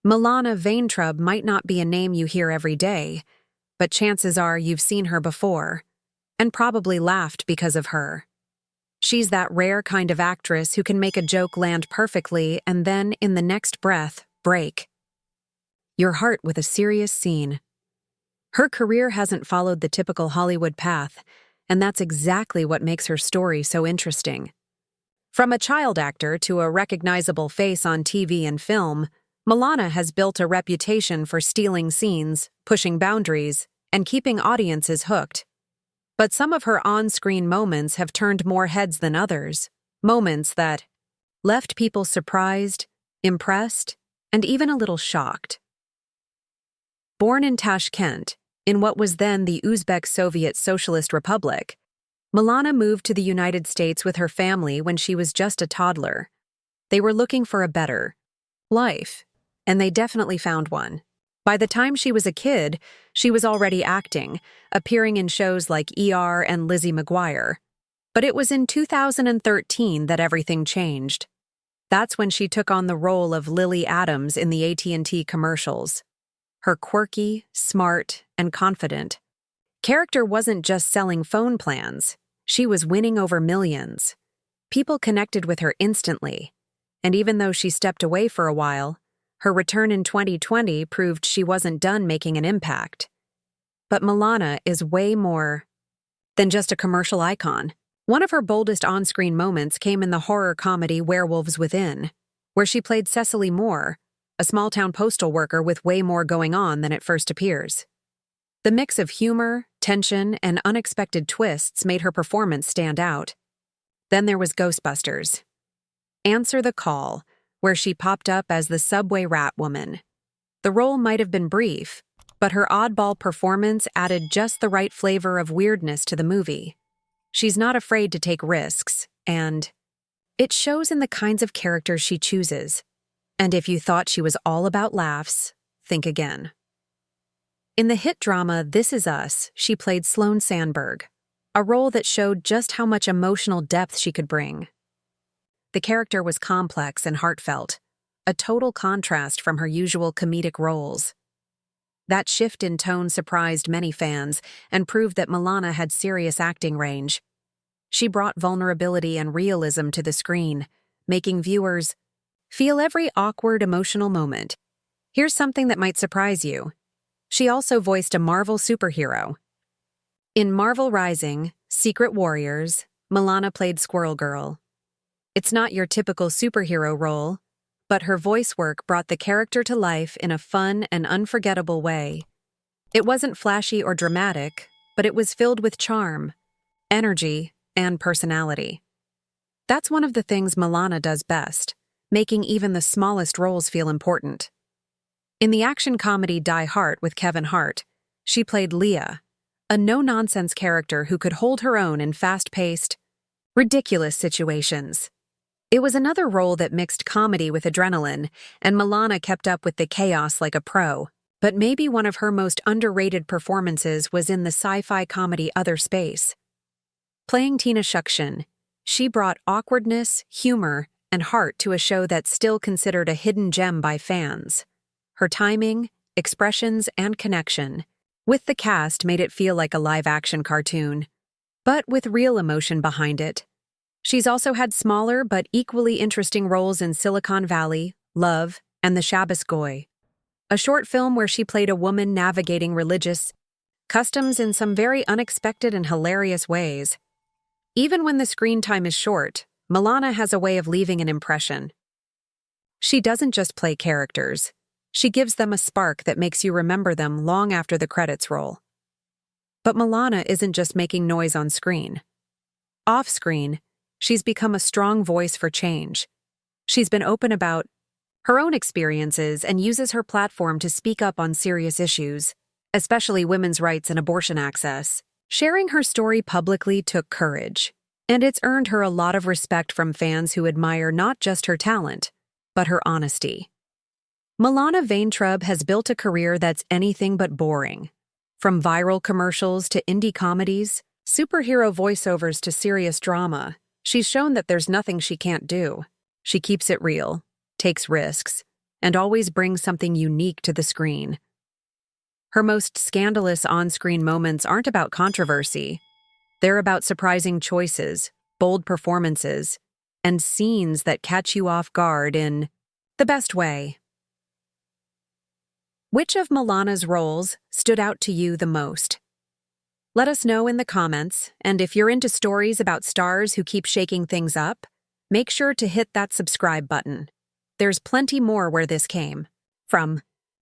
Milana Vayntrub might not be a name you hear every day, but chances are you've seen her before, and probably laughed because of her. She's that rare kind of actress who can make a joke land perfectly and then, in the next breath, break your heart with a serious scene. Her career hasn't followed the typical Hollywood path, and that's exactly what makes her story so interesting. From a child actor to a recognizable face on TV and film, Milana has built a reputation for stealing scenes, pushing boundaries, and keeping audiences hooked. But some of her on-screen moments have turned more heads than others, moments that left people surprised, impressed, and even a little shocked. Born in Tashkent, in what was then the Uzbek Soviet Socialist Republic, Milana moved to the United States with her family when she was just a toddler. They were looking for a better life, and they definitely found one. By the time she was a kid, she was already acting, appearing in shows like ER and Lizzie McGuire. But it was in 2013 that everything changed. That's when she took on the role of Lily Adams in the AT&T commercials. Her quirky, smart, and confident character wasn't just selling phone plans, she was winning over millions. People connected with her instantly, and even though she stepped away for a while, her return in 2020 proved she wasn't done making an impact. But Milana is way more than just a commercial icon. One of her boldest on-screen moments came in the horror comedy Werewolves Within, where she played Cecily Moore, a small-town postal worker with way more going on than it first appears. The mix of humor, tension, and unexpected twists made her performance stand out. Then there was Ghostbusters. Answer the Call, where she popped up as the subway rat woman. The role might have been brief, but her oddball performance added just the right flavor of weirdness to the movie. She's not afraid to take risks, and it shows in the kinds of characters she chooses. And if you thought she was all about laughs, think again. In the hit drama This Is Us, she played Sloane Sandberg, a role that showed just how much emotional depth she could bring. The character was complex and heartfelt, a total contrast from her usual comedic roles. That shift in tone surprised many fans and proved that Milana had serious acting range. She brought vulnerability and realism to the screen, making viewers feel every awkward emotional moment. Here's something that might surprise you. She also voiced a Marvel superhero. In Marvel Rising, Secret Warriors, Milana played Squirrel Girl. It's not your typical superhero role, but her voice work brought the character to life in a fun and unforgettable way. It wasn't flashy or dramatic, but it was filled with charm, energy, and personality. That's one of the things Milana does best, making even the smallest roles feel important. In the action comedy Die Hart with Kevin Hart, she played Leah, a no-nonsense character who could hold her own in fast-paced, ridiculous situations. It was another role that mixed comedy with adrenaline, and Milana kept up with the chaos like a pro. But maybe one of her most underrated performances was in the sci-fi comedy Other Space. Playing Tina Shukshin, she brought awkwardness, humor, and heart to a show that's still considered a hidden gem by fans. Her timing, expressions, and connection with the cast made it feel like a live-action cartoon, but with real emotion behind it. She's also had smaller but equally interesting roles in Silicon Valley, Love, and The Shabbos Goy, a short film where she played a woman navigating religious customs in some very unexpected and hilarious ways. Even when the screen time is short, Milana has a way of leaving an impression. She doesn't just play characters. She gives them a spark that makes you remember them long after the credits roll. But Milana isn't just making noise on screen. Off-screen, she's become a strong voice for change. She's been open about her own experiences and uses her platform to speak up on serious issues, especially women's rights and abortion access. Sharing her story publicly took courage, and it's earned her a lot of respect from fans who admire not just her talent, but her honesty. Milana Vayntrub has built a career that's anything but boring. From viral commercials to indie comedies, superhero voiceovers to serious drama, she's shown that there's nothing she can't do. She keeps it real, takes risks, and always brings something unique to the screen. Her most scandalous on-screen moments aren't about controversy. They're about surprising choices, bold performances, and scenes that catch you off guard in the best way. Which of Milana's roles stood out to you the most? Let us know in the comments, and if you're into stories about stars who keep shaking things up, make sure to hit that subscribe button. There's plenty more where this came from.